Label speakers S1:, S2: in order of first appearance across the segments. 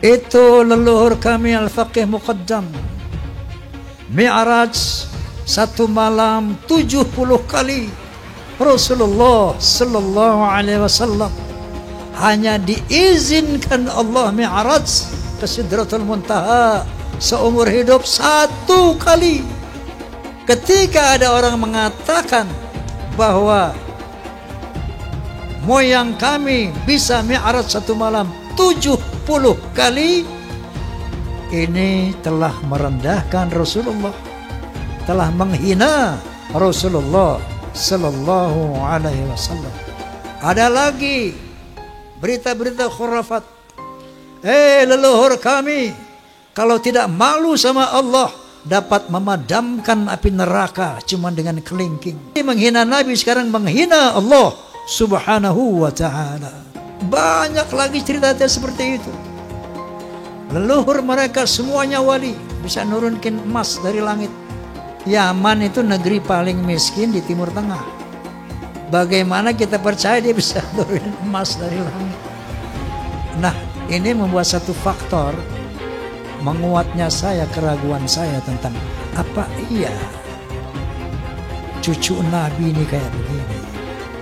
S1: Itu leluhur kami Al-Faqih Muqaddam. Mi'raj satu malam 70 kali. Rasulullah sallallahu alaihi wasallam hanya diizinkan Allah Mi'raj ke Sidratul Muntaha seumur hidup satu kali. Ketika ada orang mengatakan bahwa moyang kami bisa Mi'raj satu malam 70 kali, ini telah merendahkan Rasulullah, telah menghina Rasulullah sallallahu alaihi wasallam. Ada lagi berita-berita khurafat. Leluhur kami kalau tidak malu sama Allah dapat memadamkan api neraka cuma dengan kelingking. Menghina Nabi sekarang menghina Allah subhanahu wa ta'ala. Banyak lagi cerita seperti itu. Leluhur mereka semuanya wali, bisa nurunkan emas dari langit. Yaman itu negeri paling miskin di Timur Tengah. Bagaimana kita percaya dia bisa nurunin emas dari langit? Nah, ini membuat satu faktor menguatnya keraguan saya tentang apa iya cucu Nabi ini kayak begini.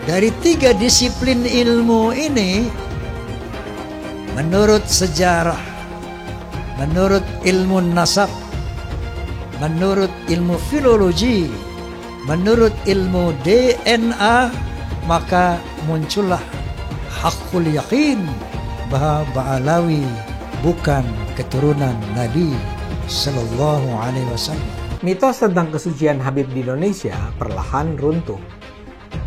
S1: Dari 3 disiplin ilmu ini, menurut sejarah, menurut ilmu nasab, menurut ilmu filologi, menurut ilmu DNA, maka muncullah hakul yakin bahwa Ba'alawi bukan keturunan Nabi sallallahu alaihi wasallam.
S2: Mitos tentang kesucian Habib di Indonesia perlahan runtuh.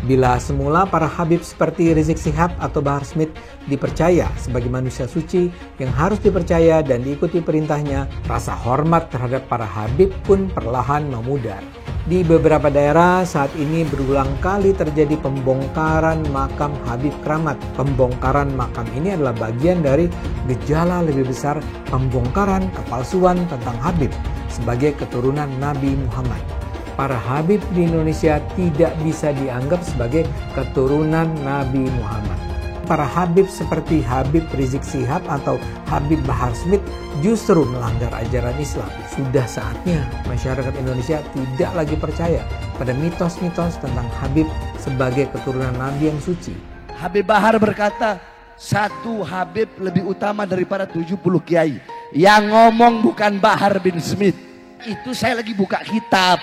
S2: Bila semula para Habib seperti Rizik Syihab atau Bahar Smith dipercaya sebagai manusia suci yang harus dipercaya dan diikuti perintahnya, rasa hormat terhadap para Habib pun perlahan memudar. Di beberapa daerah saat ini berulang kali terjadi pembongkaran makam Habib Keramat. Pembongkaran makam ini adalah bagian dari gejala lebih besar pembongkaran kepalsuan tentang Habib sebagai keturunan Nabi Muhammad. Para Habib di Indonesia tidak bisa dianggap sebagai keturunan Nabi Muhammad. Para Habib seperti Habib Rizik Syihab atau Habib Bahar Smith justru melanggar ajaran Islam. Sudah saatnya masyarakat Indonesia tidak lagi percaya pada mitos-mitos tentang Habib sebagai keturunan Nabi yang suci.
S3: Habib Bahar berkata, satu Habib lebih utama daripada 70 kiai. Yang ngomong bukan Bahar bin Smith. Itu saya lagi buka kitab,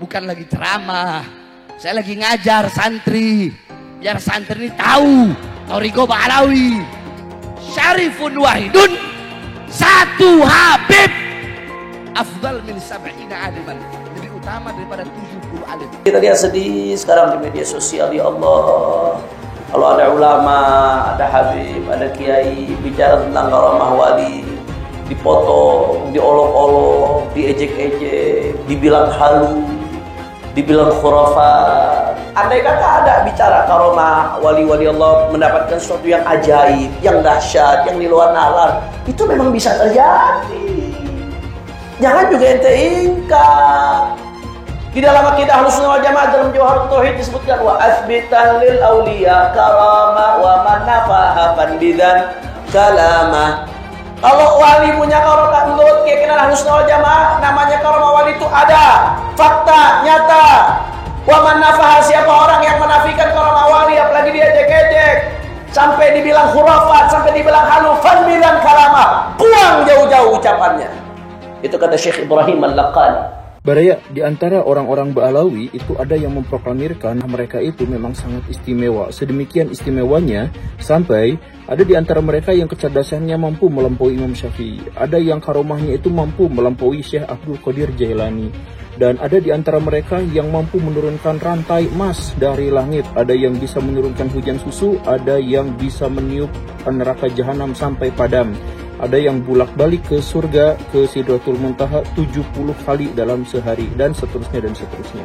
S3: bukan lagi ceramah. Saya lagi ngajar santri, biar santri ini tahu Thariqah Ba'alawi syarifun wahidun, satu Habib afdal min sab'ina aliman, lebih utama daripada 70 alim.
S4: Kita lihat sedih sekarang di media sosial, ya Allah. Kalau ada ulama, ada Habib, ada kiai bicara tentang karamah wali, dipotong, diolok-olok, diejek-ejek, dibilang halu, dibilang khurafat. Andai kata ada bicara karomah wali-wali Allah mendapatkan sesuatu yang ajaib, yang dahsyat, yang di luar nalar, itu memang bisa terjadi. Jangan juga ente ingkar. Di dalam akidah Ahlussunnah wal Jamaah dalam Jawharut Tauhid disebutkan wa asbitan lil auliya karama wa man nafaha fanbidan kalamah. Kalau wali punya karomah menurut keyakinan Ahlussunnah wal Jamaah, namanya karomah wali itu ada, fakta, nyata. Wa man nafaha, siapa orang yang menafikan karomah wali apalagi dia ejek-ejek sampai dibilang khurafat, sampai dibilang halu, fanbidan kalamah, buang jauh-jauh ucapannya. Itu kata Syekh Ibrahim Al-Laqani.
S5: Baraya, di antara orang-orang Ba'alawi itu ada yang memproklamirkan mereka itu memang sangat istimewa. Sedemikian istimewanya sampai ada di antara mereka yang kecerdasannya mampu melampaui Imam Syafi'i. Ada yang karomahnya itu mampu melampaui Syekh Abdul Qadir Jailani. Dan ada di antara mereka yang mampu menurunkan rantai emas dari langit. Ada yang bisa menurunkan hujan susu, ada yang bisa meniup neraka jahanam sampai padam. Ada yang bolak-balik ke surga, ke Sidratul Muntaha 70 kali dalam sehari, dan seterusnya dan seterusnya.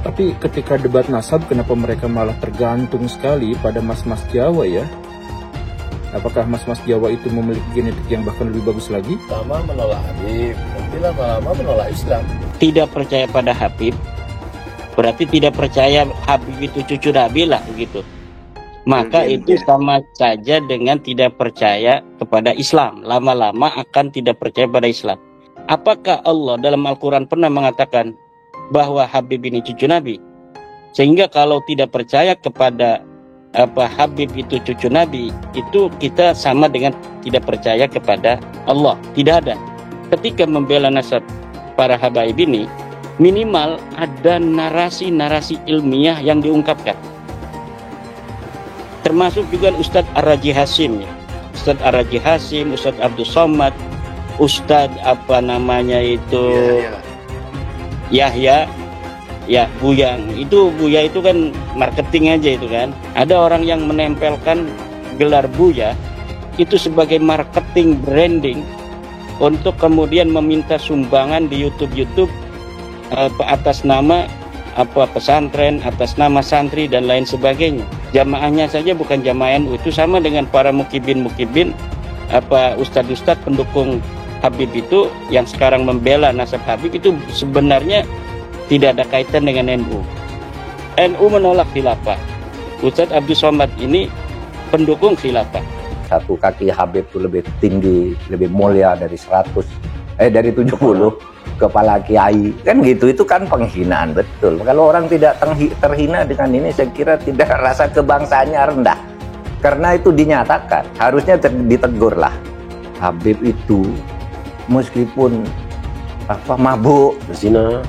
S5: Tapi ketika debat nasab, kenapa mereka malah tergantung sekali pada mas-mas Jawa ya? Apakah mas-mas Jawa itu memiliki genetik yang bahkan lebih bagus lagi?
S6: Pertama menolak Habib, nanti lama-lama menolak Islam.
S7: Tidak percaya pada Habib, berarti tidak percaya Habib itu cucu Nabi lah begitu. maka itu sama saja dengan tidak percaya kepada Islam. Lama-lama akan tidak percaya pada Islam. Apakah Allah dalam Al-Quran pernah mengatakan bahwa Habib ini cucu Nabi? Sehingga kalau tidak percaya kepada Habib itu cucu Nabi, itu kita sama dengan tidak percaya kepada Allah. Tidak ada. Ketika membela nasab para habaib ini, minimal ada narasi-narasi ilmiah yang diungkapkan. Termasuk juga Ustadz Ar-Raji Hasim, Ustadz Ar-Raji Hasim, Ustadz Abdul Somad, Ustadz Yahya, ya Buya. Buya itu kan marketing aja itu kan. Ada orang yang menempelkan gelar Buya itu sebagai marketing branding untuk kemudian meminta sumbangan di YouTube atas nama pesantren, atas nama santri dan lain sebagainya. Jamaahnya saja bukan jamaah NU, itu sama dengan para mukibin ustadz-ustadz pendukung Habib itu yang sekarang membela nasab Habib itu sebenarnya tidak ada kaitan dengan NU. NU menolak khilafah. Ustadz Abdul Somad ini pendukung khilafah.
S8: Satu kaki Habib itu lebih tinggi, lebih mulia dari 70 kepala kiai, kan gitu. Itu kan penghinaan betul. Kalau orang tidak terhina dengan ini, saya kira tidak, rasa kebangsaannya rendah. Karena itu dinyatakan, harusnya ditegur lah. Habib itu meskipun mabuk,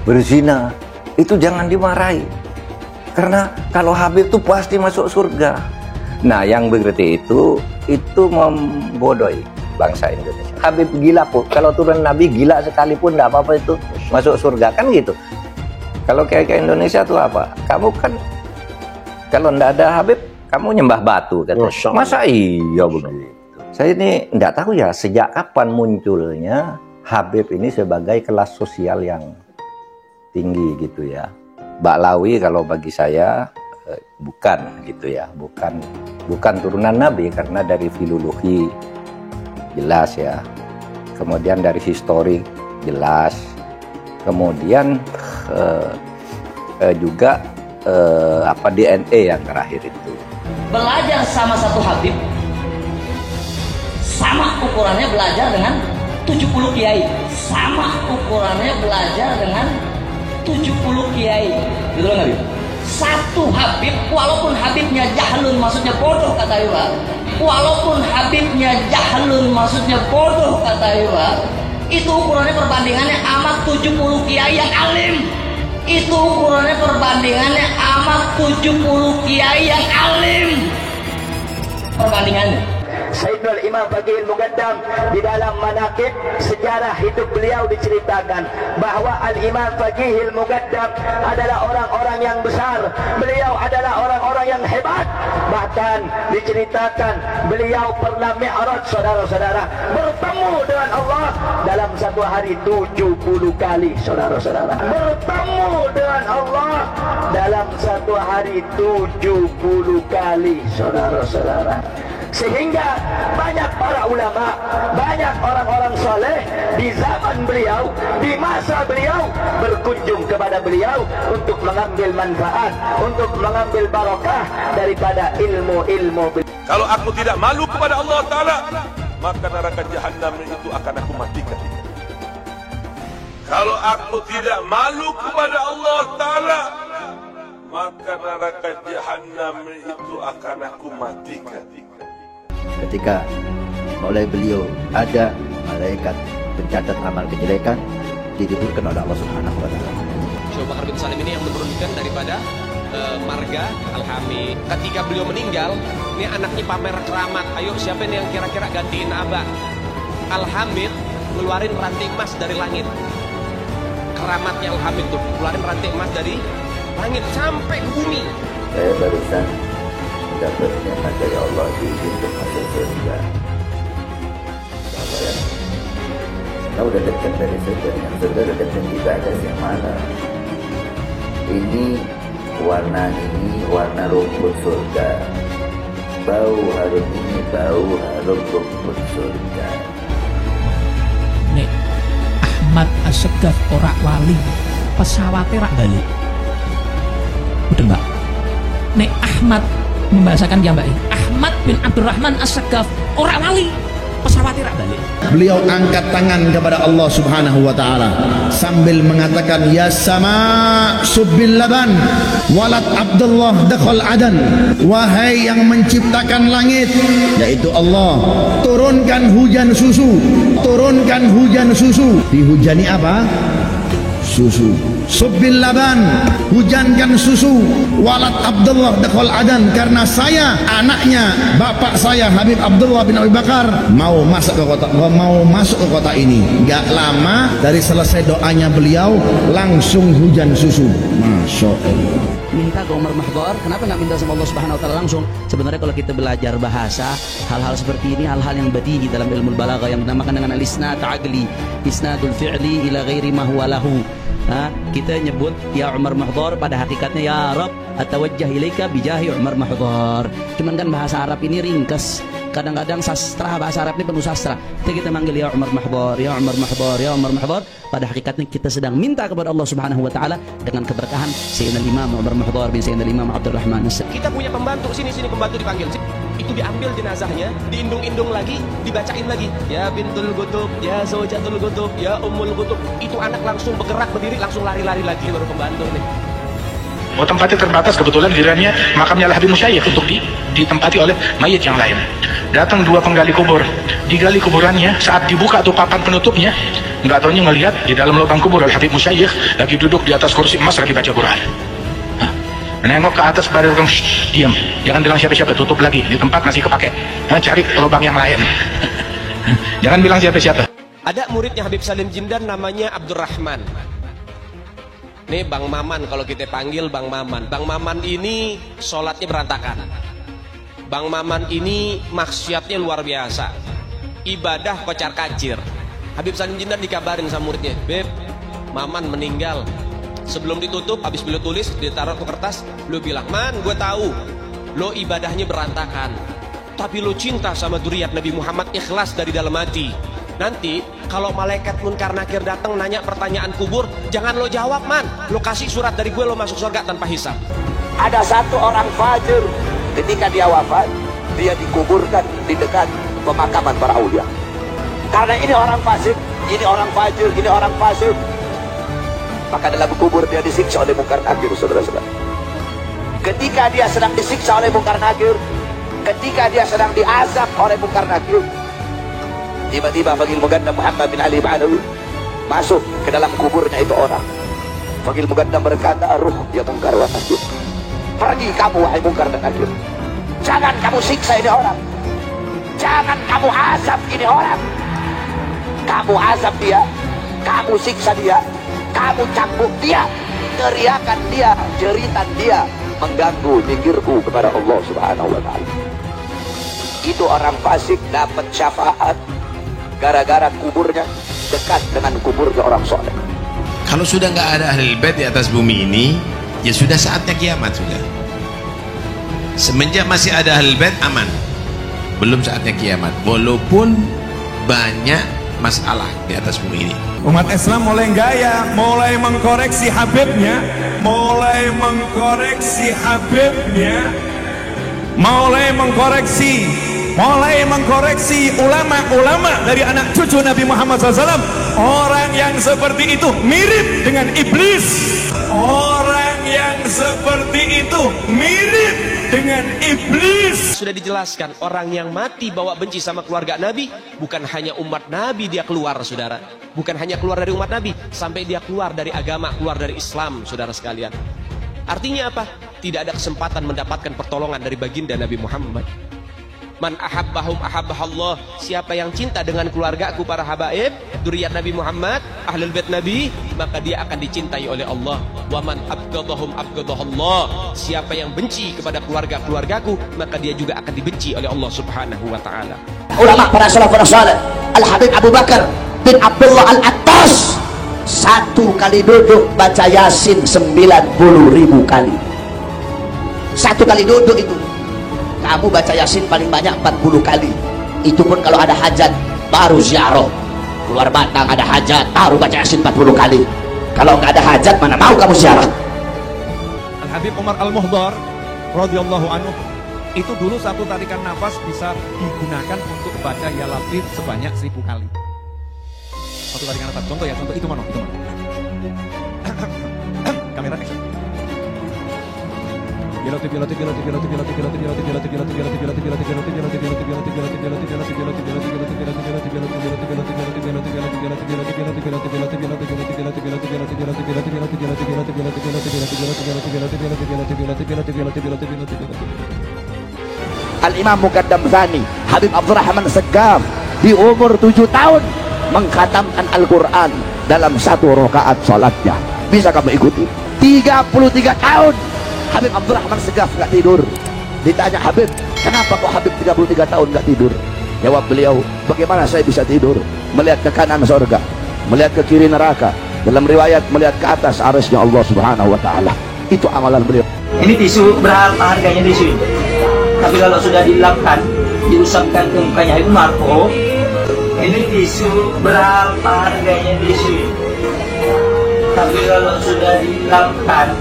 S8: berzina, itu jangan dimarahi. Karena kalau Habib itu pasti masuk surga. Nah, yang begitu itu membodohi bangsa Indonesia. Habib gila pun, kalau turun Nabi gila sekalipun tidak apa-apa, itu masuk surga, kan gitu. Kalau kayak Indonesia tuh apa? Kamu kan kalau tidak ada Habib, kamu nyembah batu kan? Masa iya begitu? Saya ini tidak tahu ya sejak kapan munculnya Habib ini sebagai kelas sosial yang tinggi gitu ya. Baklawi kalau bagi saya bukan gitu ya, bukan turunan Nabi, karena dari filologi jelas ya, kemudian dari historik jelas, kemudian juga DNA yang terakhir itu.
S9: Belajar sama satu Habib, sama ukurannya belajar dengan 70 kiai, sama ukurannya belajar dengan 70 kiai, gitu loh Habib. Satu Habib, walaupun Habibnya jahlun, maksudnya bodoh kata Iwa, walaupun Habibnya jahlun, maksudnya bodoh kata Iwa, itu ukurannya perbandingannya amat 70 kiai yang alim. Itu ukurannya perbandingannya amat 70 kiai yang alim. Perbandingannya.
S10: Sayyidul Imam Faqihil Muqaddam di dalam manaqib sejarah hidup beliau diceritakan bahwa Al-Imam Faqihil Muqaddam adalah orang-orang yang besar. Beliau adalah orang-orang yang hebat. Bahkan diceritakan beliau pernah mi'raj, saudara-saudara, bertemu dengan Allah dalam satu hari 70 kali, saudara-saudara. Bertemu dengan Allah dalam satu hari 70 kali, saudara-saudara. Sehingga banyak para ulama, banyak orang-orang soleh di zaman beliau, di masa beliau, berkunjung kepada beliau untuk mengambil manfaat, untuk mengambil barokah daripada ilmu-ilmu beliau.
S11: Kalau aku tidak malu kepada Allah Ta'ala, maka neraka Jahannam itu akan aku matikan. Kalau aku tidak malu kepada Allah Ta'ala, maka neraka Jahannam itu akan aku matikan.
S12: Ketika oleh beliau ada malaikat pencatat amal kejelekan, ditiburkan oleh Allah Subhanahu wa Ta'ala.
S13: Syekh Bakar bin Salim ini yang menurunkan daripada marga Al-Hamid. Ketika beliau meninggal, ini anaknya pamer keramat. Ayo siapa nih yang kira-kira gantiin Abah? Al-Hamid ngeluarin rantai emas dari langit. Keramatnya Al-Hamid tuh ngeluarin rantai emas dari langit sampai ke bumi.
S12: Saya barusan dapat nikmat dari Allah, diizinkan masuk surga. Sahabat, kau udah dekat dari surga, dengan surga dekat dengan kita ada yang mana? Ini warna rumput surga. Bau harum ini bau harum rumput surga.
S14: Nek Ahmad Assegaf ora wali, pesawatnya rak balik. Udah mbak. Nek Ahmad membahasakan dia Mbak. Ahmad bin Abdurrahman As-Saggaf, orang wali, pesawatnya rak balik.
S15: Beliau angkat tangan kepada Allah Subhanahu wa taala sambil mengatakan, ya sama subbil laban walad Abdullah dakhal adan. Wahai yang menciptakan langit, yaitu Allah, turunkan hujan susu. Turunkan hujan susu. Dihujani apa? Susu. Subbil laban, hujankan susu. Walad Abdullah dakhal adan, karena saya anaknya bapak saya Habib Abdullah bin Abi Bakar mau masuk ke kota ini. Gak lama dari selesai doanya beliau langsung hujan susu. Masya Allah.
S9: Minta ke Umar Mahdhar, kenapa nggak minta sama Allah Subhanahu wa taala langsung? Sebenarnya kalau kita belajar bahasa, hal-hal seperti ini hal-hal yang badihi dalam ilmu balaghah yang dinamakan dengan al-isnad aqli, isnadul fi'li ila ghairi ma huwa lahu. Kita nyebut ya Umar Mahdhar, pada hakikatnya ya Rab atawajjah ilaika bijahi Umar Mahdhar. Cuman kan bahasa Arab ini ringkas. Kadang-kadang sastra, bahasa Arab ini penuh sastra. Kita manggil ya Umar Mahdhar, ya Umar Mahdhar, ya Umar Mahdhar. Pada hakikatnya kita sedang minta kepada Allah Subhanahu wa taala dengan keberkahan Sayyidina Imam Umar Mahdhar bin Sayyidina Imam Abdurrahman As-Saggaf.
S13: Kita punya pembantu, sini pembantu dipanggil. Itu diambil jenazahnya, diindung-indung lagi, dibacain lagi. Ya bintul gutub, ya zaujatul gutub, ya ummul gutub. Itu anak langsung bergerak berdiri, langsung lari-lari lagi baru pembantu nih.
S16: Oh, tempatnya terbatas, kebetulan diriannya makamnya Habib Musyayikh untuk ditempati oleh mayit yang lain. Datang dua penggali kubur, digali kuburannya, saat dibuka tuh papan penutupnya, nggak taunya ngelihat di dalam lubang kubur Habib Musyayikh lagi duduk di atas kursi emas lagi baca Quran. Nengok ke atas pada orang, diam, jangan bilang siapa-siapa, tutup lagi, di tempat masih kepake. Cari lubang yang lain. Jangan bilang siapa-siapa.
S13: Ada muridnya Habib Salim Jindan namanya Abdurrahman. Nih Bang Maman, kalau kita panggil Bang Maman. Bang Maman ini sholatnya berantakan. Bang Maman ini maksiatnya luar biasa. Ibadah kocar kacir. Habib Salim Jindan dikabarin sama muridnya, Beb, Maman meninggal. Sebelum ditutup, habis beliau tulis, ditaruh ke kertas, beliau bilang, Man, gue tahu lo ibadahnya berantakan, tapi lo cinta sama dzurriyyat Nabi Muhammad, ikhlas dari dalam hati. Nanti kalau malaikat Munkar Nakir datang nanya pertanyaan kubur, jangan lo jawab, Man, lo kasih surat dari gue, lo masuk surga tanpa hisab.
S10: Ada satu orang fajir, ketika dia wafat, dia dikuburkan di dekat pemakaman para aulia. Karena ini orang fasik, ini orang fajir, ini orang fasik, maka dalam kubur dia disiksa oleh Munkar Nakir, saudara-saudara. Ketika dia sedang disiksa oleh Munkar Nakir, ketika dia sedang diazab oleh Munkar Nakir, tiba-tiba Faqih Mugaddam Muhammad bin Ali Ba'alawi masuk ke dalam kuburnya itu orang. Faqih Mugaddam berkata, ruh ya Munkar wa Nakir, pergi kamu wahai Munkar dan Nakir, jangan kamu siksa ini orang, jangan kamu azab ini orang. Kamu azab dia, kamu siksa dia, kamu cambuk dia, teriakan dia, jeritan dia mengganggu zikirku kepada Allah Subhanahu wa taala. Itu orang fasik dapat syafaat gara-gara kuburnya dekat dengan kuburnya orang soleh.
S17: Kalau sudah nggak ada ahli bait di atas bumi ini, ya sudah saatnya kiamat sudah. Semenjak masih ada ahli bait aman, belum saatnya kiamat. Walaupun banyak masalah di atas bumi ini.
S18: Umat Islam mulai gaya, mulai mengkoreksi Habibnya, mulai mengkoreksi ulama-ulama dari anak cucu Nabi Muhammad SAW. Orang yang seperti itu mirip dengan iblis. Orang yang seperti itu mirip dengan iblis.
S13: Sudah dijelaskan, orang yang mati bawa benci sama keluarga Nabi, bukan hanya umat Nabi dia keluar, saudara. Bukan hanya keluar dari umat Nabi, sampai dia keluar dari agama, keluar dari Islam, saudara sekalian. Artinya apa? Tidak ada kesempatan mendapatkan pertolongan dari baginda Nabi Muhammad. Man ahabbahum ahabbahallah. Siapa yang cinta dengan keluargaku para habaib, dzurriyyat Nabi Muhammad, ahlul bait Nabi, maka dia akan dicintai oleh Allah. Wa man abghadahum abghadahallah. Siapa yang benci kepada keluargaku, maka dia juga akan dibenci oleh Allah Subhanahu wa taala.
S10: Ulama para salafun saleh, Al-Habib Abu Bakar bin Abdullah Al-Attas, satu kali duduk baca Yasin 90.000 kali. Satu kali duduk itu. Kamu baca Yasin paling banyak 40 kali. Itu pun kalau ada hajat baru ziarah. Keluar Batang ada hajat baru baca Yasin 40 kali. Kalau nggak ada hajat mana mau kamu ziarah.
S18: Al-Habib Umar Al-Muhdhar radhiyallahu anhu Itu dulu satu tarikan nafas bisa digunakan untuk baca ya latif sebanyak 1000 kali. Satu tarikan nafas. Contoh ya, contoh itu mana? Itu mana? Kamera action.
S10: Al-Imam Muqaddam Tsani Habib Abdurrahman Assegaf di umur 7 tahun mengkhatamkan Al-Quran dalam 1 rakaat salatnya. Bisa kamu ikuti? 33 tahun Habib Abdurrahman Assegaf gak tidur. Ditanya Habib, kenapa kok Habib 33 tahun gak tidur? Jawab beliau, bagaimana saya bisa tidur? Melihat ke kanan surga, melihat ke kiri neraka, dalam riwayat melihat ke atas arasnya Allah Subhanahu wa ta'ala. Itu amalan beliau.
S9: Ini tisu berapa harganya tisu ini? Tapi kalau sudah dilapkan, diusapkan ke mukanya Habib Umar, oh, ini tisu berapa harganya tisu ini? Tapi kalau sudah dilapkan,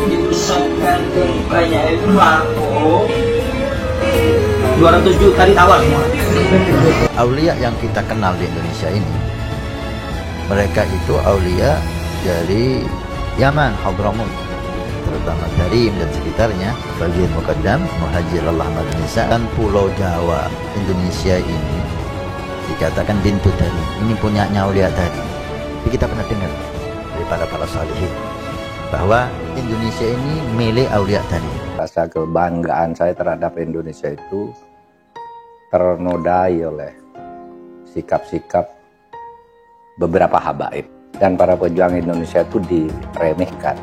S9: diusapkan ke mukanya Habib Umar, oh, 200 juta ditawar semua.
S12: Aulia yang kita kenal di Indonesia ini, mereka itu aulia dari Yaman, Hadramut, terutama Tarim dan sekitarnya, bagian Muqaddam, Muhajir Allah Madinisa, dan Pulau Jawa Indonesia ini dikatakan Bintu Tarim. Ini punyanya aulia Tarim. Tapi kita pernah dengar daripada para salihin bahwa Indonesia ini milik aulia Tarim.
S8: Rasa kebanggaan saya terhadap Indonesia itu ternodai oleh sikap-sikap beberapa habaib dan para pejuang Indonesia itu diremehkan.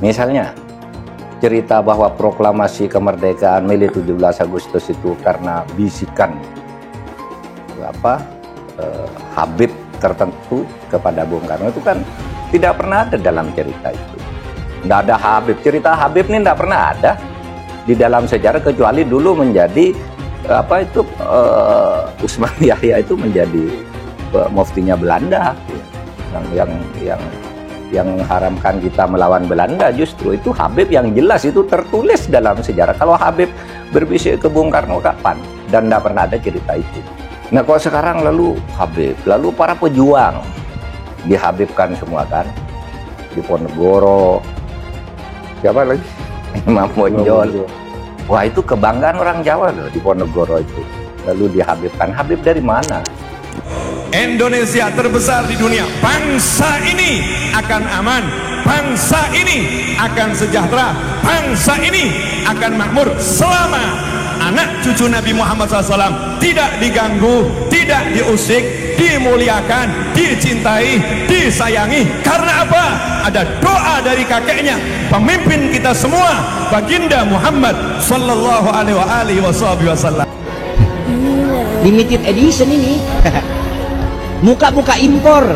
S8: Misalnya cerita bahwa proklamasi kemerdekaan milik 17 Agustus itu karena bisikan Habib tertentu kepada Bung Karno, itu kan tidak pernah ada dalam cerita itu. Tidak ada Habib, cerita Habib ini tidak pernah ada di dalam sejarah, kecuali dulu menjadi Usman Yahya itu menjadi muftinya Belanda yang mengharamkan kita melawan Belanda. Justru itu Habib yang jelas itu tertulis dalam sejarah. Kalau Habib berbisik ke Bung Karno kapan? Dan tidak pernah ada cerita itu. Nah, kalau sekarang lalu Habib, lalu para pejuang dihabibkan semua kan, Diponegoro, siapa lagi? Imam Bonjol. Wah, itu kebanggaan orang Jawa loh, Diponegoro itu. Lalu dihabibkan. Habib dari mana?
S18: Indonesia terbesar di dunia. Bangsa ini akan aman, bangsa ini akan sejahtera, bangsa ini akan makmur selama anak cucu Nabi Muhammad SAW tidak diganggu, tidak diusik, dimuliakan, dicintai, disayangi. Karena apa? Ada doa dari kakeknya, pemimpin kita semua, Baginda Muhammad Sallallahu Alaihi Wasallam.
S9: Limited edition ini. Muka-muka impor.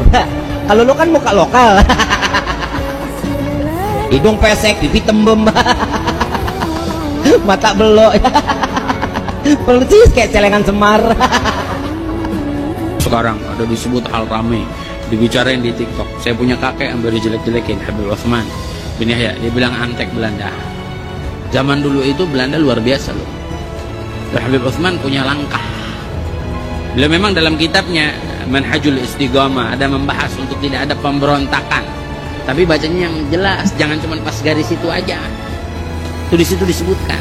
S9: Kalau lo kan muka lokal. Hidung pesek, pipi tembem. Mata belok. Persis kayak celengan Semar.
S19: Sekarang ada disebut hal rame, dibicarain di TikTok. Saya punya kakek yang baru jelek-jelekin, Habib Utsman bin Yahya. Dia bilang antek Belanda. Zaman dulu itu Belanda luar biasa loh. Dan Habib Utsman punya langkah. Beliau memang dalam kitabnya Manhajul Istiqamah ada membahas untuk tidak ada pemberontakan. Tapi bacanya yang jelas, jangan cuma pas garis itu aja. Itu di situ disebutkan.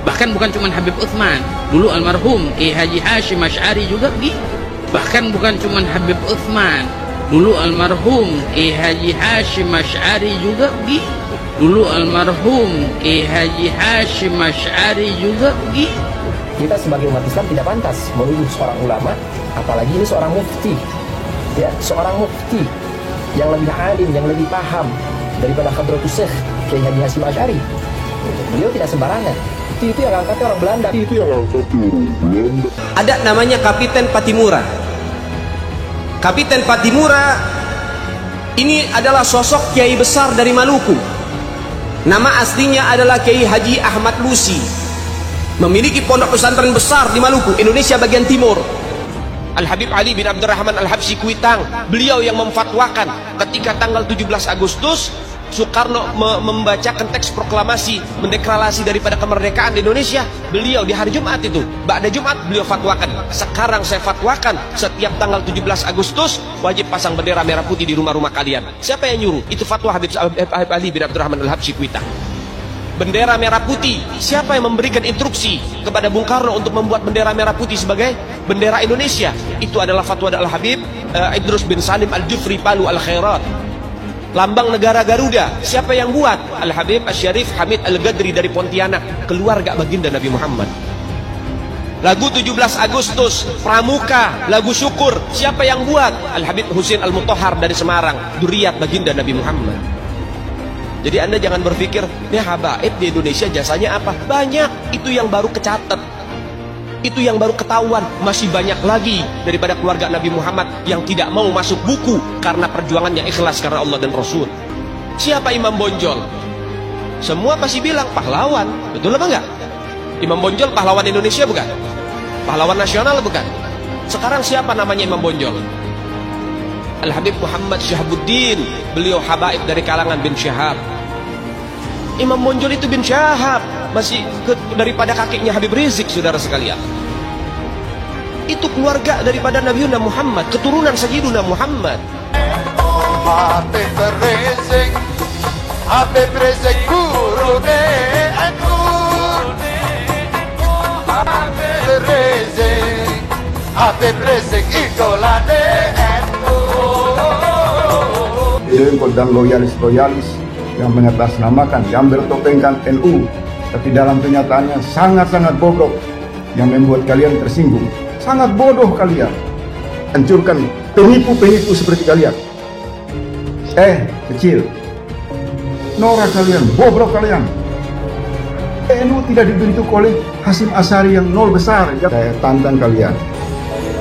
S19: Bahkan bukan cuma Habib Utsman, dulu almarhum Ki Haji Hashim Asy'ari juga begitu. Bahkan bukan cuma Habib Utsman, dulu almarhum Ki Haji Hashim Asy'ari juga begitu. Dulu almarhum Ki Haji Hashim Asy'ari juga begitu.
S20: Kita sebagai umat Islam tidak pantas menuduh seorang ulama, apalagi ini seorang mufti, ya, seorang mufti yang lebih alim, yang lebih paham daripada Hadratus Syekh Kiai Haji Hashim Asy'ari. Beliau tidak sembarangan. Itu yang angkatnya orang Belanda. Itu yang angkatnya orang Belanda.
S21: Ada namanya Kapiten Patimura. Kapiten Patimura ini adalah sosok kiai besar dari Maluku. Nama aslinya adalah Kiai Haji Ahmad Lusi. Memiliki pondok pesantren besar di Maluku, Indonesia bagian timur.
S13: Al-Habib Ali bin Abdurrahman Al-Habsyi Kuitang, beliau yang memfatwakan ketika tanggal 17 Agustus
S21: Soekarno membacakan teks proklamasi, mendeklarasi daripada kemerdekaan di Indonesia, beliau di hari Jumat itu, ba'da Jumat beliau fatwakan. Sekarang saya fatwakan, setiap tanggal 17 Agustus wajib pasang bendera merah putih di rumah-rumah kalian. Siapa yang nyuruh? Itu fatwa Habib Ali bin Abdurrahman Al-Habsyi Kuita. Bendera merah putih, siapa yang memberikan instruksi kepada Bung Karno untuk membuat bendera merah putih sebagai bendera Indonesia? Itu adalah fatwa Al-Habib Idrus bin Salim Al-Jufri Palu Al-Khairat. Lambang negara Garuda, siapa yang buat? Al-Habib Asy-Syarif Hamid Al-Ghadri dari Pontianak, keluarga baginda Nabi Muhammad. Lagu 17 Agustus, Pramuka, lagu syukur, siapa yang buat? Al-Habib Husain Al-Mutahhar dari Semarang, dzurriyyah baginda Nabi Muhammad. Jadi Anda jangan berpikir, nih habaib di Indonesia jasanya apa? Banyak, itu yang baru kecatat. Itu yang baru ketahuan. Masih banyak lagi daripada keluarga Nabi Muhammad yang tidak mau masuk buku karena perjuangannya ikhlas karena Allah dan Rasul. Siapa Imam Bonjol? Semua pasti bilang pahlawan. Betul apa enggak? Imam Bonjol pahlawan Indonesia bukan? Pahlawan nasional bukan? Sekarang siapa namanya Imam Bonjol? Al-Habib Muhammad Syahabuddin. Beliau habaib dari kalangan bin Syahab. Imam Bonjol itu bin Syahab, masih daripada kakeknya Habib Rizik, saudara sekalian. Itu keluarga daripada Nabi Muhammad, keturunan Sayyiduna Muhammad.
S1: Habib Rizik, Habib Rizik gurune aku. Habib Rizik, Habib Rizik idolane aku.
S22: Jengkol dan loyalis-loyalis yang mengatasnamakan, yang bertopengkan NU, tapi dalam kenyataannya sangat-sangat bodoh, yang membuat kalian tersinggung. Sangat bodoh kalian. Hancurkan penipu-penipu seperti kalian. Kecil. Norak kalian, bobrok kalian. NU tidak dibentuk oleh Hasyim Asy'ari yang nol besar. Saya tantang kalian.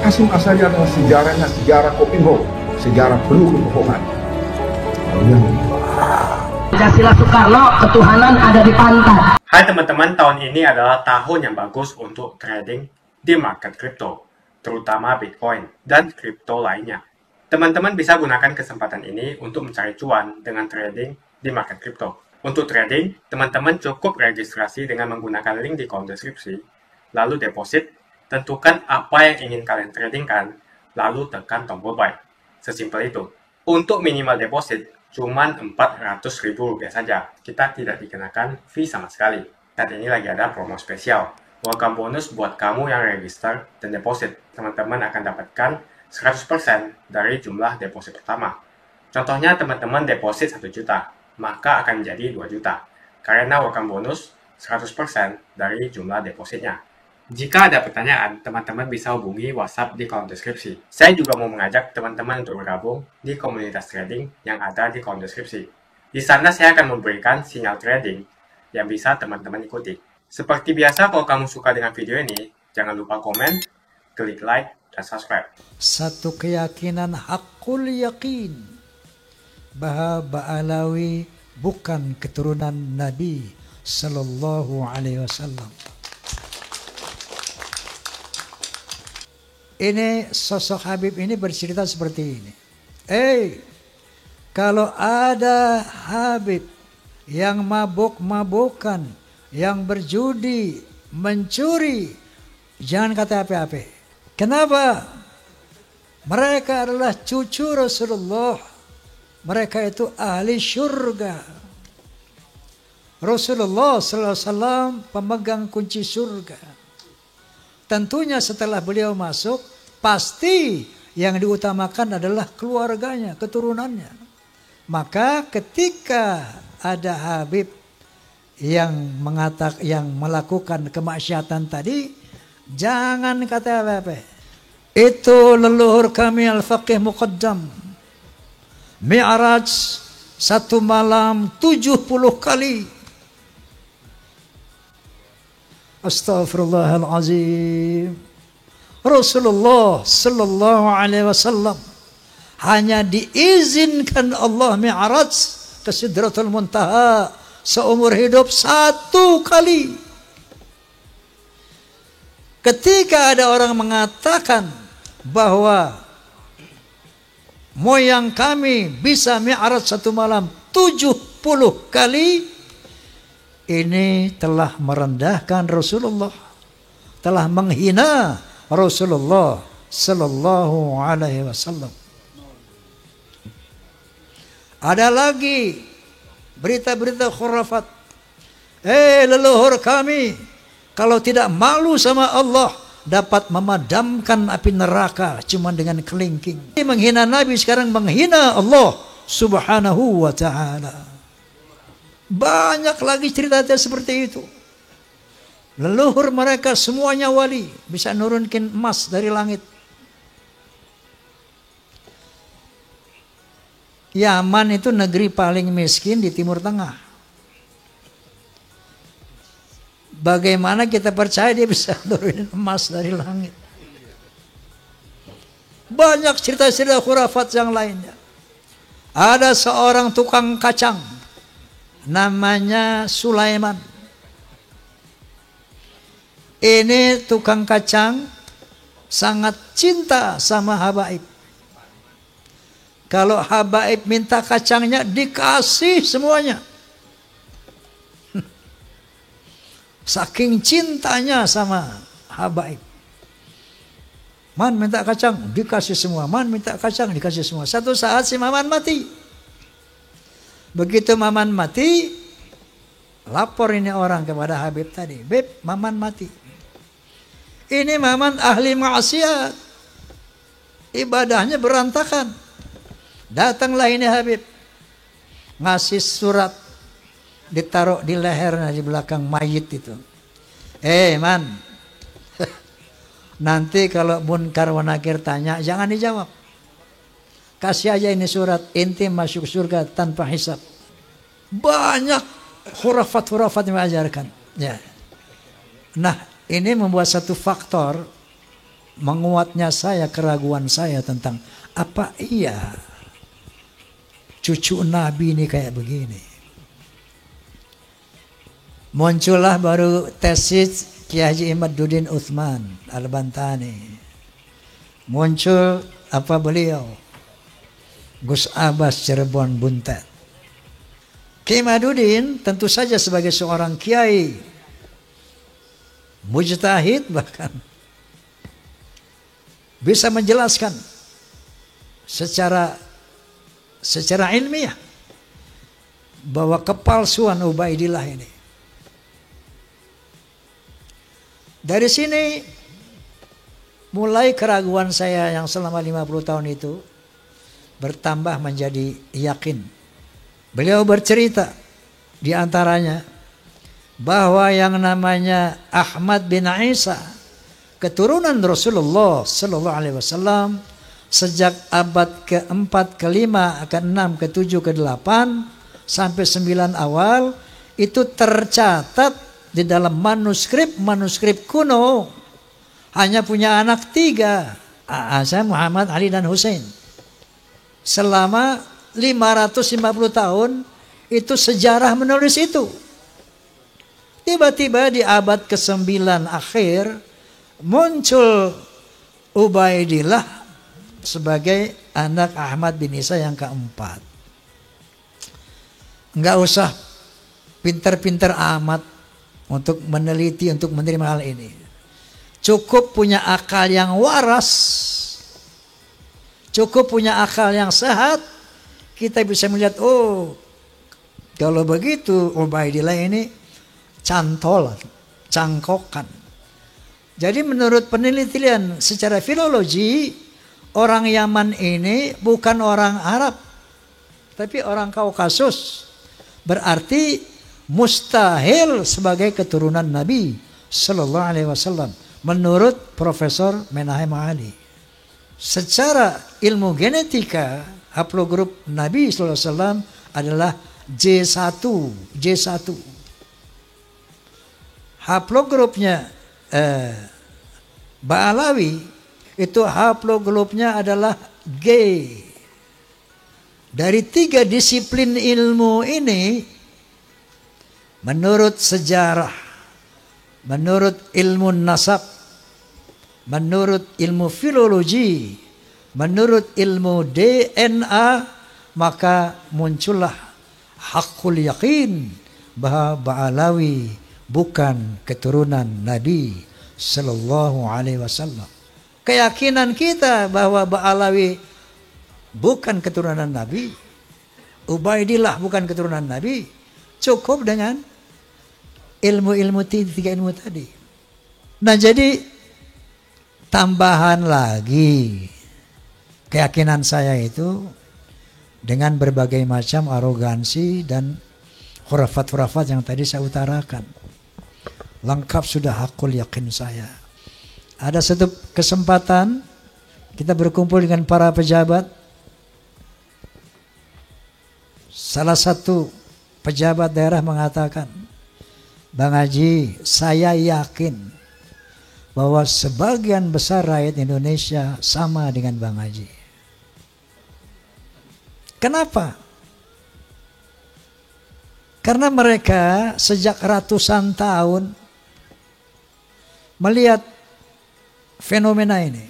S22: Hasyim Asy'ari adalah sejarahnya sejarah Kopinho, sejarah penuh kebohongan. Kalian
S23: Pancasila Soekarno, ketuhanan ada di pantat.
S24: Hai teman-teman, tahun ini adalah tahun yang bagus untuk trading di market kripto, terutama Bitcoin dan kripto lainnya. Teman-teman bisa gunakan kesempatan ini untuk mencari cuan dengan trading di market kripto. Untuk trading, teman-teman cukup registrasi dengan menggunakan link di kolom deskripsi, lalu deposit, tentukan apa yang ingin kalian tradingkan, lalu tekan tombol buy. Sesimpel itu. Untuk minimal deposit, cuman Rp400.000 saja. Kita tidak dikenakan fee sama sekali. Saat ini lagi ada promo spesial. Welcome bonus buat kamu yang register dan deposit. Teman-teman akan dapatkan 100% dari jumlah deposit pertama. Contohnya teman-teman deposit 1 juta, maka akan menjadi 2 juta. Karena welcome bonus 100% dari jumlah depositnya. Jika ada pertanyaan, teman-teman bisa hubungi WhatsApp di kolom deskripsi. Saya juga mau mengajak teman-teman untuk bergabung di komunitas trading yang ada di kolom deskripsi. Di sana saya akan memberikan sinyal trading yang bisa teman-teman ikuti. Seperti biasa, kalau kamu suka dengan video ini, jangan lupa komen, klik like, dan subscribe.
S25: Satu keyakinan hakul yakin bahwa Ba'alawi bukan keturunan Nabi Sallallahu Alaihi Wasallam. Ini sosok Habib ini bercerita seperti ini. Kalau ada Habib yang mabuk-mabukan, yang berjudi, mencuri, jangan kata apa-apa. Kenapa? Mereka adalah cucu Rasulullah. Mereka itu ahli surga. Rasulullah SAW pemegang kunci surga. Tentunya setelah beliau masuk, pasti yang diutamakan adalah keluarganya, keturunannya. Maka ketika ada Habib yang melakukan kemaksiatan tadi, jangan kata apa-apa. Itu leluhur kami Al-Faqih Muqaddam. Mi'raj 1 malam 70 kali. Astaghfirullahalazim. Rasulullah Sallallahu Alaihi Wasallam hanya diizinkan Allah Mi'raj ke Sidratul Muntaha seumur hidup 1 kali. Ketika ada orang mengatakan bahwa moyang kami bisa Mi'raj 1 malam 70 kali, ini telah merendahkan Rasulullah, telah menghina Rasulullah sallallahu alaihi wasallam. Ada lagi berita-berita khurafat. Leluhur kami kalau tidak malu sama Allah dapat memadamkan api neraka cuma dengan kelingking. Menghina Nabi sekarang menghina Allah subhanahu wa ta'ala. Banyak lagi cerita seperti itu. Leluhur mereka semuanya wali, bisa nurunkin emas dari langit. Yaman itu negeri paling miskin di Timur Tengah. Bagaimana kita percaya dia bisa nurunin emas dari langit? Banyak cerita-cerita khurafat yang lainnya. Ada seorang tukang kacang namanya Sulaiman. Ini tukang kacang sangat cinta sama habaib. Kalau habaib minta kacangnya dikasih semuanya. Saking cintanya sama habaib. Man minta kacang dikasih semua. Man minta kacang dikasih semua. Satu saat si Maman mati. Begitu Maman mati, lapor ini orang kepada Habib tadi. Beb, Maman mati. Ini Maman ahli maksiat. Ibadahnya berantakan. Datanglah ini Habib. Ngasih surat. Ditaruh di lehernya di belakang mayit itu. Man. Nanti kalau Munkar wa Nakir tanya, jangan dijawab. Kasih aja ini surat. Inti masuk surga tanpa hisab. Banyak khurafat-khurafat yang mengajarkan. Ya. Nah, ini membuat satu faktor menguatnya saya, keraguan saya tentang apa iya cucu Nabi ini kayak begini. Muncullah baru tesis Kiai Haji Imaduddin Utsman Al-Bantani. Muncul apa beliau? Gus Abbas Cirebon Buntet. Kiai Imaduddin tentu saja sebagai seorang kiai mujtahid bahkan bisa menjelaskan secara ilmiah bahwa kepalsuan Ubaidillah ini. Dari sini mulai keraguan saya yang selama 50 tahun itu bertambah menjadi yakin. Beliau bercerita di antaranya bahwa yang namanya Ahmad bin Isa, keturunan Rasulullah sallallahu alaihi wasallam, sejak abad ke-4, ke-5, ke-6, ke-7, ke-8 sampai 9 awal itu tercatat di dalam manuskrip kuno. Hanya punya anak 3, Hasan, Muhammad, Ali dan Hussein. Selama 550 tahun itu sejarah menulis itu. Tiba-tiba di abad ke-9 akhir muncul Ubaidillah sebagai anak Ahmad bin Isa yang keempat. Enggak usah pinter-pinter amat untuk meneliti, untuk menerima hal ini. Cukup punya akal yang waras, cukup punya akal yang sehat, kita bisa melihat, oh kalau begitu Ubaidillah ini cantolan, cangkokan. Jadi menurut penelitian secara filologi, orang Yaman ini bukan orang Arab, tapi orang Kaukasus. Berarti mustahil sebagai keturunan Nabi sallallahu alaihi wasallam menurut Profesor Menahem Ali. Secara ilmu genetika, haplogrup Nabi sallallahu alaihi wasallam adalah J1. Haplogrupnya Ba'alawi itu haplogrupnya adalah G. Dari 3 disiplin ilmu ini, menurut sejarah, menurut ilmu nasab, menurut ilmu filologi, menurut ilmu DNA, maka muncullah hakul yakin bahwa Ba'alawi bukan keturunan Nabi Sallallahu Alaihi Wasallam. Keyakinan kita bahwa Ba'alawi bukan keturunan Nabi, Ubaidillah bukan keturunan Nabi, cukup dengan ilmu-ilmu tiga ilmu tadi. Nah, jadi tambahan lagi keyakinan saya itu dengan berbagai macam arogansi dan khurafat-khurafat yang tadi saya utarakan. Lengkap sudah hakul yakin saya. Ada satu kesempatan kita berkumpul dengan para pejabat. Salah satu pejabat daerah mengatakan, Bang Haji, saya yakin bahwa sebagian besar rakyat Indonesia sama dengan Bang Haji. Kenapa? Karena mereka sejak ratusan tahun melihat fenomena ini.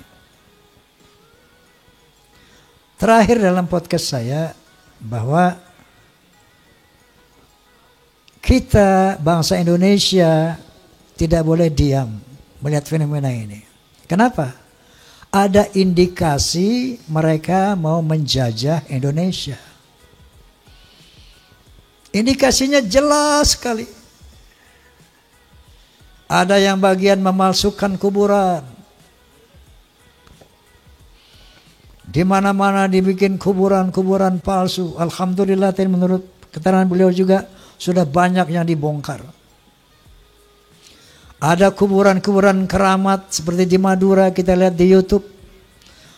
S25: Terakhir dalam podcast saya bahwa kita bangsa Indonesia tidak boleh diam melihat fenomena ini. Kenapa? Ada indikasi mereka mau menjajah Indonesia. Indikasinya jelas sekali. Ada yang bagian memalsukan kuburan. Di mana-mana dibikin kuburan-kuburan palsu. Alhamdulillah, menurut keterangan beliau juga sudah banyak yang dibongkar. Ada kuburan-kuburan keramat seperti di Madura, kita lihat di YouTube.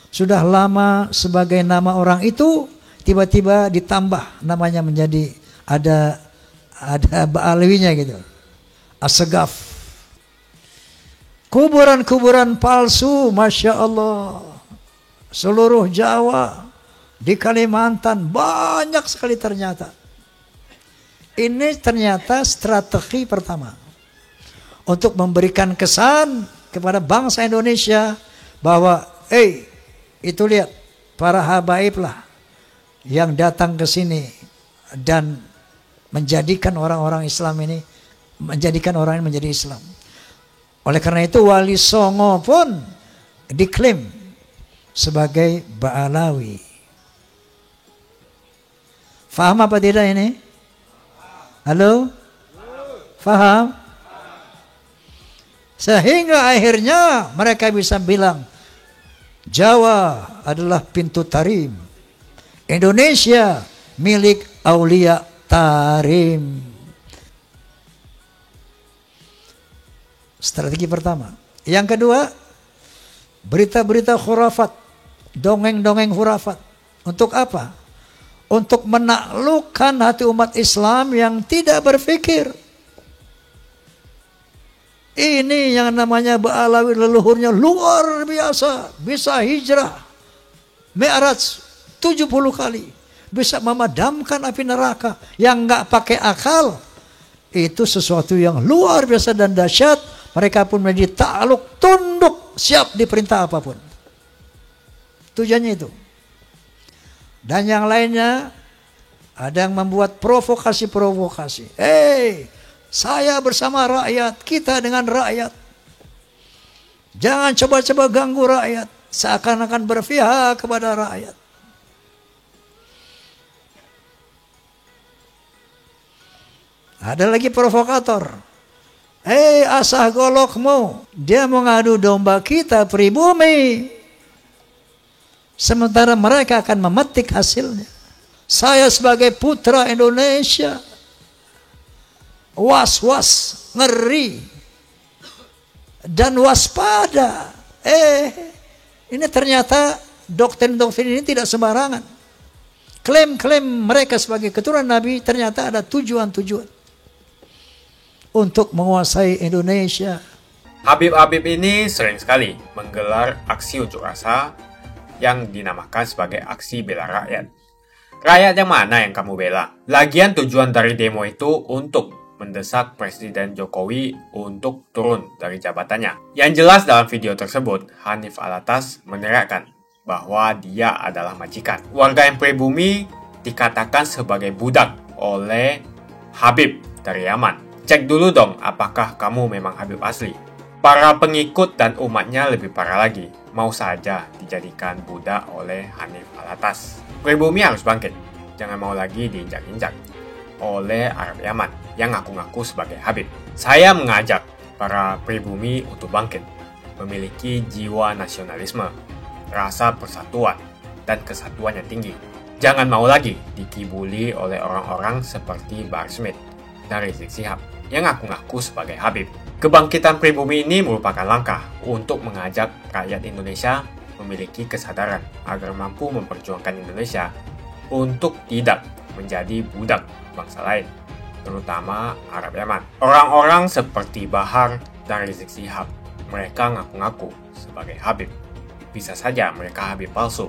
S25: Sudah lama sebagai nama orang itu tiba-tiba ditambah namanya menjadi ada Ba'alawinya gitu. Asegaf. Kuburan-kuburan palsu, Masya Allah. Seluruh Jawa, di Kalimantan banyak sekali ternyata. Ini ternyata strategi pertama untuk memberikan kesan kepada bangsa Indonesia bahwa itu lihat para habaib lah yang datang ke sini dan menjadikan orang-orang Islam ini, menjadikan orang ini menjadi Islam. Oleh karena itu Wali Songo pun diklaim sebagai Ba'alawi. Faham apa tidak ini? Halo? Faham? Sehingga akhirnya mereka bisa bilang Jawa adalah pintu tarim, Indonesia milik Aulia Tarim. Strategi pertama. Yang kedua, berita-berita khurafat, dongeng-dongeng khurafat. Untuk apa? Untuk menaklukkan hati umat Islam yang tidak berpikir. Ini yang namanya Ba'alawi, leluhurnya luar biasa. Bisa hijrah Mi'raj 70 kali. Bisa memadamkan api neraka yang nggak pakai akal. Itu sesuatu yang luar biasa dan dahsyat. Mereka pun menjadi takluk, tunduk, siap diperintah apapun. Tujuannya itu. Dan yang lainnya ada yang membuat provokasi-provokasi. Saya bersama rakyat, kita dengan rakyat. Jangan coba-coba ganggu rakyat. Seakan-akan berpihak kepada rakyat. Ada lagi provokator. Asah golokmu. Dia mengadu domba kita pribumi. Sementara mereka akan memetik hasilnya. Saya sebagai putra Indonesia was-was, ngeri, dan waspada. Ini ternyata doktrin-doktrin ini tidak sembarangan. Klaim-klaim mereka sebagai keturunan Nabi ternyata ada tujuan-tujuan untuk menguasai Indonesia.
S24: Habib-habib ini sering sekali menggelar aksi unjuk rasa yang dinamakan sebagai aksi bela rakyat. Rakyat yang mana yang kamu bela? Lagian tujuan dari demo itu untuk mendesak Presiden Jokowi untuk turun dari jabatannya. Yang jelas dalam video tersebut, Hanif Alatas meneriakkan bahwa dia adalah majikan. Warga yang pribumi dikatakan sebagai budak oleh Habib dari Yaman. Cek dulu dong apakah kamu memang Habib asli. Para pengikut dan umatnya lebih parah lagi, mau saja dijadikan budak oleh Hanif Alatas. Pribumi harus bangkit, jangan mau lagi diinjak-injak oleh Arab Yaman yang ngaku-ngaku sebagai Habib. Saya mengajak para pribumi untuk bangkit, memiliki jiwa nasionalisme, rasa persatuan, dan kesatuan yang tinggi. Jangan mau lagi dikibuli oleh orang-orang seperti Bahar Smith dan Rizik Syihab yang ngaku-ngaku sebagai Habib. Kebangkitan pribumi ini merupakan langkah untuk mengajak rakyat Indonesia memiliki kesadaran agar mampu memperjuangkan Indonesia untuk tidak menjadi budak bangsa lain, terutama Arab Yaman. Orang-orang seperti Bahar dan Rizik Syihab, mereka ngaku-ngaku sebagai Habib. Bisa saja mereka Habib palsu,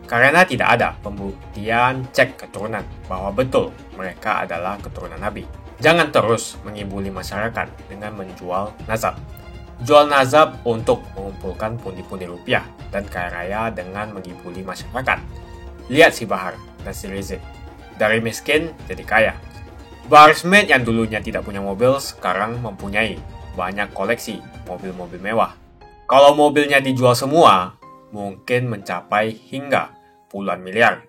S24: karena tidak ada pembuktian cek keturunan bahwa betul mereka adalah keturunan Nabi. Jangan terus mengibuli masyarakat dengan menjual nazab. Jual nazab untuk mengumpulkan pundi-pundi rupiah dan kaya raya dengan mengibuli masyarakat. Lihat si Bahar dan si Rizik, dari miskin jadi kaya. Bahar Smith yang dulunya tidak punya mobil sekarang mempunyai banyak koleksi mobil-mobil mewah. Kalau mobilnya dijual semua, mungkin mencapai hingga puluhan miliar.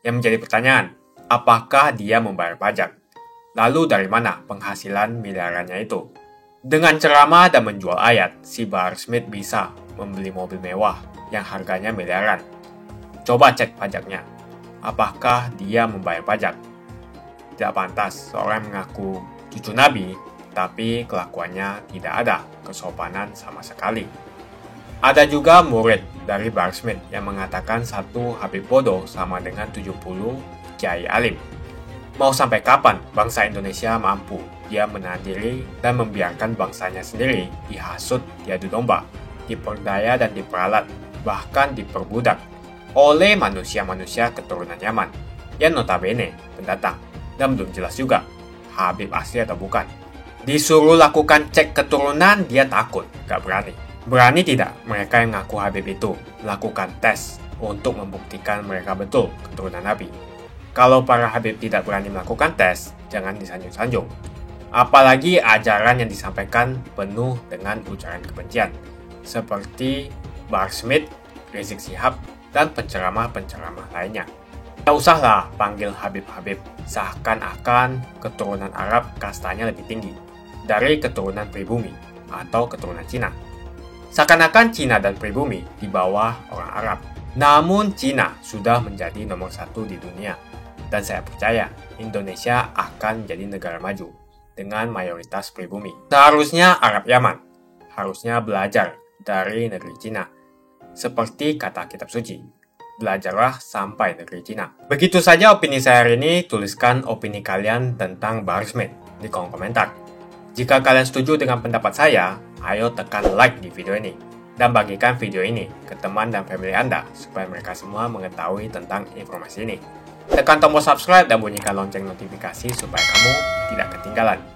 S24: Yang menjadi pertanyaan, apakah dia membayar pajak? Lalu dari mana penghasilan miliarannya itu? Dengan ceramah dan menjual ayat, si Bahar Smith bisa membeli mobil mewah yang harganya miliaran. Coba cek pajaknya. Apakah dia membayar pajak? Tidak pantas seorang mengaku cucu Nabi, tapi kelakuannya tidak ada kesopanan sama sekali. Ada juga murid dari Bahar Smith yang mengatakan satu Habib bodoh sama dengan 70 kiai alim. Mau sampai kapan bangsa Indonesia mampu dia menahan diri dan membiarkan bangsanya sendiri dihasut, diadu domba, diperdaya dan diperalat, bahkan diperbudak oleh manusia-manusia keturunan Yaman yang notabene pendatang dan belum jelas juga Habib asli atau bukan. Disuruh lakukan cek keturunan dia takut, gak berani. Berani tidak mereka yang ngaku Habib itu lakukan tes untuk membuktikan mereka betul keturunan Nabi? Kalau para Habib tidak berani melakukan tes, jangan disanjung-sanjung. Apalagi ajaran yang disampaikan penuh dengan ujaran kebencian, seperti Bahar Smith, Rizik Syihab, dan penceramah-penceramah lainnya. Tak usahlah panggil Habib-Habib, seakan-akan keturunan Arab kastanya lebih tinggi dari keturunan pribumi atau keturunan Cina. Seakan-akan Cina dan pribumi di bawah orang Arab. Namun Cina sudah menjadi nomor 1 di dunia. Dan saya percaya Indonesia akan menjadi negara maju dengan mayoritas pribumi. Seharusnya Arab Yaman harusnya belajar dari negeri Cina. Seperti kata kitab suci, belajarlah sampai negeri Cina. Begitu saja opini saya hari ini. Tuliskan opini kalian tentang Bahar Smith di kolom komentar. Jika kalian setuju dengan pendapat saya, ayo tekan like di video ini. Dan bagikan video ini ke teman dan family Anda supaya mereka semua mengetahui tentang informasi ini. Tekan tombol subscribe dan bunyikan lonceng notifikasi supaya kamu tidak ketinggalan